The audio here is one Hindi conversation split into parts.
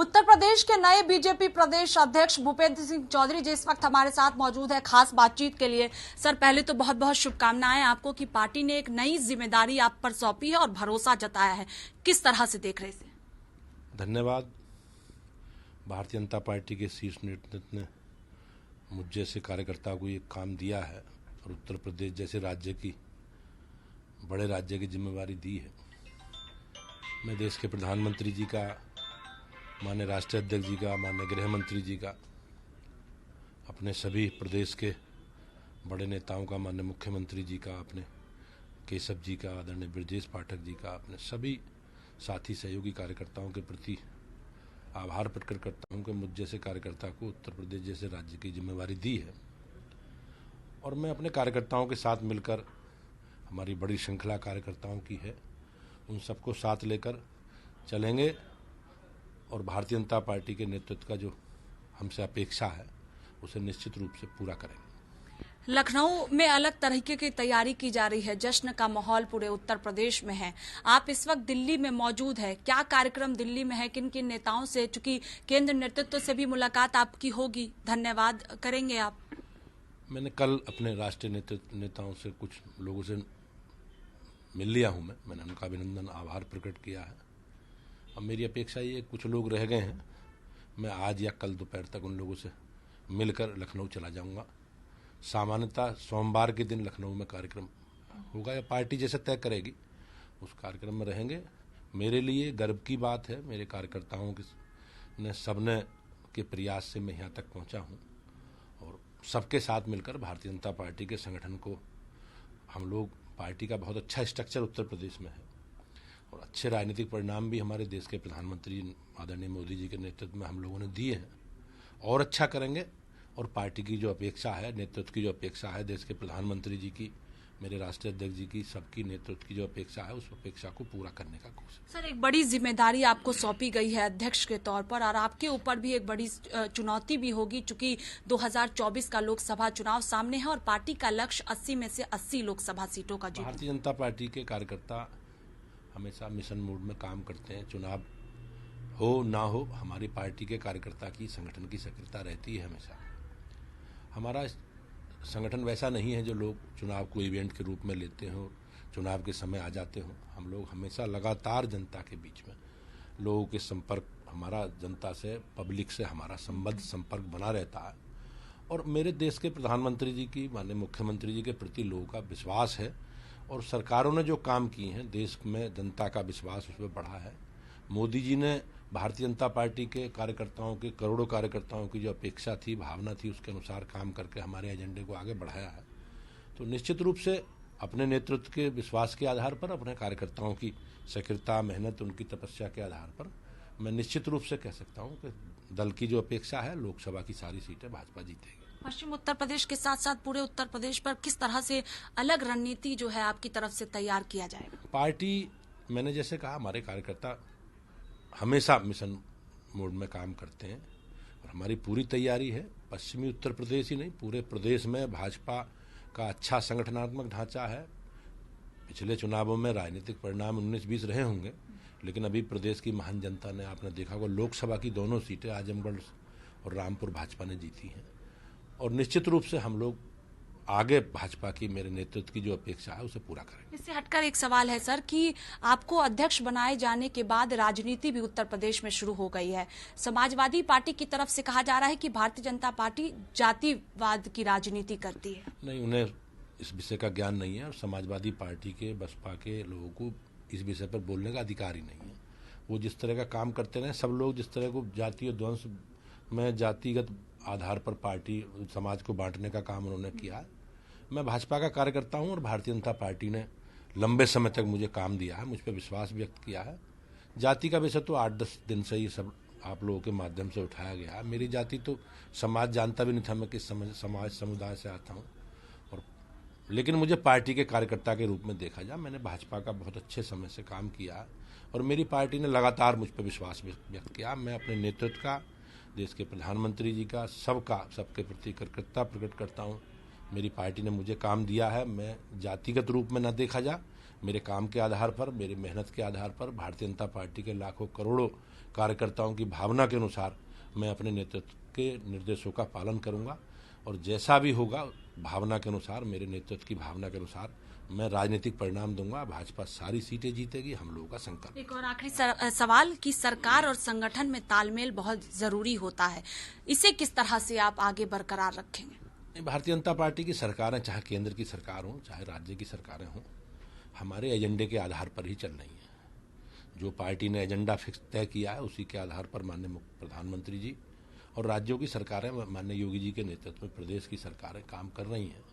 उत्तर प्रदेश के नए बीजेपी प्रदेश अध्यक्ष भूपेंद्र सिंह चौधरी जी इस वक्त हमारे साथ मौजूद है खास बातचीत के लिए। सर, पहले तो बहुत बहुत शुभकामनाएं आपको कि पार्टी ने एक नई जिम्मेदारी आप पर सौंपी है और भरोसा जताया है। किस तरह से देख रहे हैं इसे? धन्यवाद। भारतीय जनता पार्टी के शीर्ष नेतृत्व ने मुझ जैसे कार्यकर्ता को ये काम दिया है और उत्तर प्रदेश जैसे बड़े राज्य की जिम्मेवारी दी है। मैं देश के प्रधानमंत्री जी का, माननीय राष्ट्रीय अध्यक्ष जी का, माननीय गृह मंत्री जी का, अपने सभी प्रदेश के बड़े नेताओं का, माननीय मुख्यमंत्री जी का, अपने केशव जी का, आदरणीय ब्रजेश पाठक जी का, अपने सभी साथी सहयोगी कार्यकर्ताओं के प्रति आभार प्रकट करता हूं कि मुझ जैसे कार्यकर्ता को उत्तर प्रदेश जैसे राज्य की जिम्मेवारी दी है। और मैं अपने कार्यकर्ताओं के साथ मिलकर, हमारी बड़ी श्रृंखला कार्यकर्ताओं की है, उन सबको साथ लेकर चलेंगे और भारतीय जनता पार्टी के नेतृत्व का जो हमसे अपेक्षा है उसे निश्चित रूप से पूरा करेंगे। लखनऊ में अलग तरीके की तैयारी की जा रही है, जश्न का माहौल पूरे उत्तर प्रदेश में है। आप इस वक्त दिल्ली में मौजूद है, क्या कार्यक्रम दिल्ली में है, किन किन नेताओं से, चूंकि केंद्र नेतृत्व से भी मुलाकात आपकी होगी, धन्यवाद करेंगे आप? मैंने कल अपने राष्ट्रीय नेताओं से, कुछ लोगों से मिल लिया हूं। मैंने उनका अभिनंदन, आभार प्रकट किया है। अब मेरी अपेक्षा ये, कुछ लोग रह गए हैं, मैं आज या कल दोपहर तक उन लोगों से मिलकर लखनऊ चला जाऊंगा। सामान्यतः सोमवार के दिन लखनऊ में कार्यक्रम होगा या पार्टी जैसे तय करेगी उस कार्यक्रम में रहेंगे। मेरे लिए गर्व की बात है, मेरे कार्यकर्ताओं ने सबने के प्रयास से मैं यहाँ तक पहुँचा हूँ और सबके साथ मिलकर भारतीय जनता पार्टी के संगठन को, हम लोग पार्टी का बहुत अच्छा स्ट्रक्चर उत्तर प्रदेश में है और अच्छे राजनीतिक परिणाम भी हमारे देश के प्रधानमंत्री आदरणीय मोदी जी के नेतृत्व में हम लोगों ने दिए हैं और अच्छा करेंगे। और पार्टी की जो अपेक्षा है, नेतृत्व की जो अपेक्षा है, देश के प्रधानमंत्री जी की, मेरे राष्ट्रीय अध्यक्ष जी की, सबकी नेतृत्व की जो अपेक्षा है उस अपेक्षा को पूरा करने का कोशिश। सर, एक बड़ी जिम्मेदारी आपको सौंपी गई है अध्यक्ष के तौर पर और आपके ऊपर भी एक बड़ी चुनौती भी होगी, चूंकि 2024 का लोकसभा चुनाव सामने है और पार्टी का लक्ष्य 80 में से 80 लोकसभा सीटों का जीतना। भारतीय जनता पार्टी के कार्यकर्ता हमेशा मिशन मोड में काम करते हैं। चुनाव हो ना हो, हमारी पार्टी के कार्यकर्ता की, संगठन की सक्रियता रहती है हमेशा। हमारा संगठन वैसा नहीं है जो लोग चुनाव को इवेंट के रूप में लेते हो, चुनाव के समय आ जाते हो। हम लोग हमेशा लगातार जनता के बीच में, लोगों के संपर्क, हमारा जनता से, पब्लिक से हमारा संपर्क बना रहता है। और मेरे देश के प्रधानमंत्री जी की, माननीय मुख्यमंत्री जी के प्रति लोगों का विश्वास है और सरकारों ने जो काम किए हैं, देश में जनता का विश्वास उसमें बढ़ा है। मोदी जी ने भारतीय जनता पार्टी के कार्यकर्ताओं के, करोड़ों कार्यकर्ताओं की जो अपेक्षा थी, भावना थी, उसके अनुसार काम करके हमारे एजेंडे को आगे बढ़ाया है। तो निश्चित रूप से अपने नेतृत्व के विश्वास के आधार पर, अपने कार्यकर्ताओं की सक्रियता, मेहनत, उनकी तपस्या के आधार पर मैं निश्चित रूप से कह सकता हूँ कि दल की जो अपेक्षा है, लोकसभा की सारी सीटें भाजपा जीतेगी। पश्चिम उत्तर प्रदेश के साथ साथ पूरे उत्तर प्रदेश पर किस तरह से अलग रणनीति जो है आपकी तरफ से तैयार किया जाएगा? पार्टी, मैंने जैसे कहा, हमारे कार्यकर्ता हमेशा मिशन मोड में काम करते हैं और हमारी पूरी तैयारी है। पश्चिमी उत्तर प्रदेश ही नहीं, पूरे प्रदेश में भाजपा का अच्छा संगठनात्मक ढांचा है। पिछले चुनावों में राजनीतिक परिणाम 19-20 रहे होंगे, लेकिन अभी प्रदेश की महान जनता ने, आपने देखा होगा, लोकसभा की दोनों सीटें आजमगढ़ और रामपुर भाजपा ने जीती हैं। और निश्चित रूप से हम लोग आगे भाजपा की, मेरे नेतृत्व की जो अपेक्षा है उसे पूरा करेंगे। इससे हटकर एक सवाल है सर कि आपको अध्यक्ष बनाए जाने के बाद राजनीति भी उत्तर प्रदेश में शुरू हो गई है। समाजवादी पार्टी की तरफ से कहा जा रहा है कि भारतीय जनता पार्टी जातिवाद की राजनीति करती है। नहीं, उन्हें इस विषय का ज्ञान नहीं है और समाजवादी पार्टी के, बसपा के लोगों को इस विषय पर बोलने का अधिकार ही नहीं है। वो जिस तरह का काम करते रहे, सब लोग जिस तरह को जातीय ध्वंस में, जातिगत आधार पर पार्टी, समाज को बांटने का काम उन्होंने किया है। मैं भाजपा का कार्यकर्ता हूं और भारतीय जनता पार्टी ने लंबे समय तक मुझे काम दिया है, मुझ पर विश्वास व्यक्त किया है। जाति का विषय तो 8-10 दिन से ही सब आप लोगों के माध्यम से उठाया गया है। मेरी जाति तो समाज जानता भी नहीं था, मैं किस समाज समुदाय से आता हूँ। और लेकिन मुझे पार्टी के कार्यकर्ता के रूप में देखा जाए, मैंने भाजपा का बहुत अच्छे समय से काम किया है और मेरी पार्टी ने लगातार मुझ पर विश्वास व्यक्त किया। मैं अपने नेतृत्व का, देश के प्रधानमंत्री जी का, सबके प्रति कृतज्ञता प्रकट करता हूँ। मेरी पार्टी ने मुझे काम दिया है, मैं जातिगत रूप में न देखा जा, मेरे काम के आधार पर, मेरी मेहनत के आधार पर, भारतीय जनता पार्टी के लाखों करोड़ों कार्यकर्ताओं की भावना के अनुसार मैं अपने नेतृत्व के निर्देशों का पालन करूंगा और जैसा भी होगा भावना के अनुसार, मेरे नेतृत्व की भावना के अनुसार मैं राजनीतिक परिणाम दूंगा। भाजपा सारी सीटें जीतेगी, हम लोगों का संकल्प। एक और आखिरी सवाल कि सरकार और संगठन में तालमेल बहुत जरूरी होता है, इसे किस तरह से आप आगे बरकरार रखेंगे? भारतीय जनता पार्टी की सरकारें, चाहे केंद्र की सरकार हो चाहे राज्य की सरकारें हों, हमारे एजेंडे के आधार पर ही चल रही हैं। जो पार्टी ने एजेंडा फिक्स तय किया है उसी के आधार पर माननीय प्रधानमंत्री जी और राज्यों की सरकारें, माननीय योगी जी के नेतृत्व में प्रदेश की सरकारें काम कर रही हैं।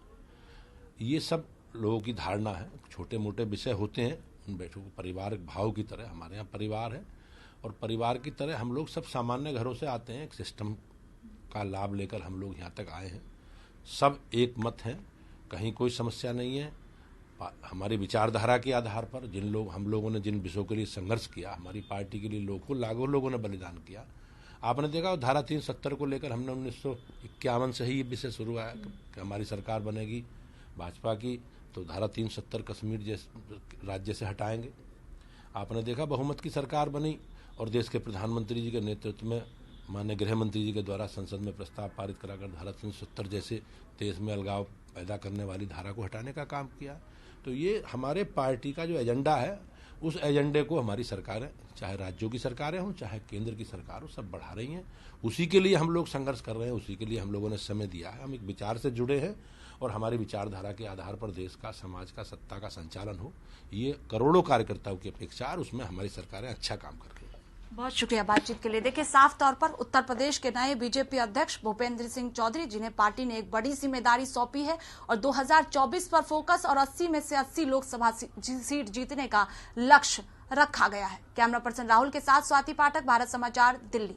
ये सब लोगों की धारणा है, छोटे मोटे विषय होते हैं, उन बैठकों को परिवार भाव की तरह, हमारे यहाँ परिवार है और परिवार की तरह हम लोग सब सामान्य घरों से आते हैं, एक सिस्टम का लाभ लेकर हम लोग यहाँ तक आए हैं। सब एक मत हैं, कहीं कोई समस्या नहीं है। हमारी विचारधारा के आधार पर हम लोगों ने जिन विषयों के लिए संघर्ष किया, हमारी पार्टी के लिए लाखों लोगों ने बलिदान किया। आपने देखा धारा 370 को लेकर हमने 1951 से ही ये विषय शुरू हुआ कि हमारी सरकार बनेगी भाजपा की तो धारा 370 कश्मीर जैसे राज्य से हटाएंगे। आपने देखा बहुमत की सरकार बनी और देश के प्रधानमंत्री जी के नेतृत्व में माननीय गृह मंत्री जी के द्वारा संसद में प्रस्ताव पारित कराकर धारा 370 जैसे देश में अलगाव पैदा करने वाली धारा को हटाने का काम किया। तो ये हमारे पार्टी का जो एजेंडा है, उस एजेंडे को हमारी सरकारें, चाहे राज्यों की सरकारें हों चाहे केंद्र की सरकार हो, सब बढ़ा रही हैं। उसी के लिए हम लोग संघर्ष कर रहे हैं, उसी के लिए हम लोगों ने समय दिया है। हम एक विचार से जुड़े हैं और हमारी विचारधारा के आधार पर देश का, समाज का, सत्ता का संचालन हो, ये करोड़ों कार्यकर्ताओं की अपेक्षा है और उसमें हमारी सरकारें अच्छा काम कर रही हैं। बहुत शुक्रिया बातचीत के लिए। देखिए, साफ तौर पर उत्तर प्रदेश के नए बीजेपी अध्यक्ष भूपेंद्र सिंह चौधरी, जिन्हें पार्टी ने एक बड़ी जिम्मेदारी सौंपी है और 2024 पर फोकस और 80 में से 80 लोकसभा सीट जीतने का लक्ष्य रखा गया है। कैमरा पर्सन राहुल के साथ स्वाति पाठक, भारत समाचार, दिल्ली।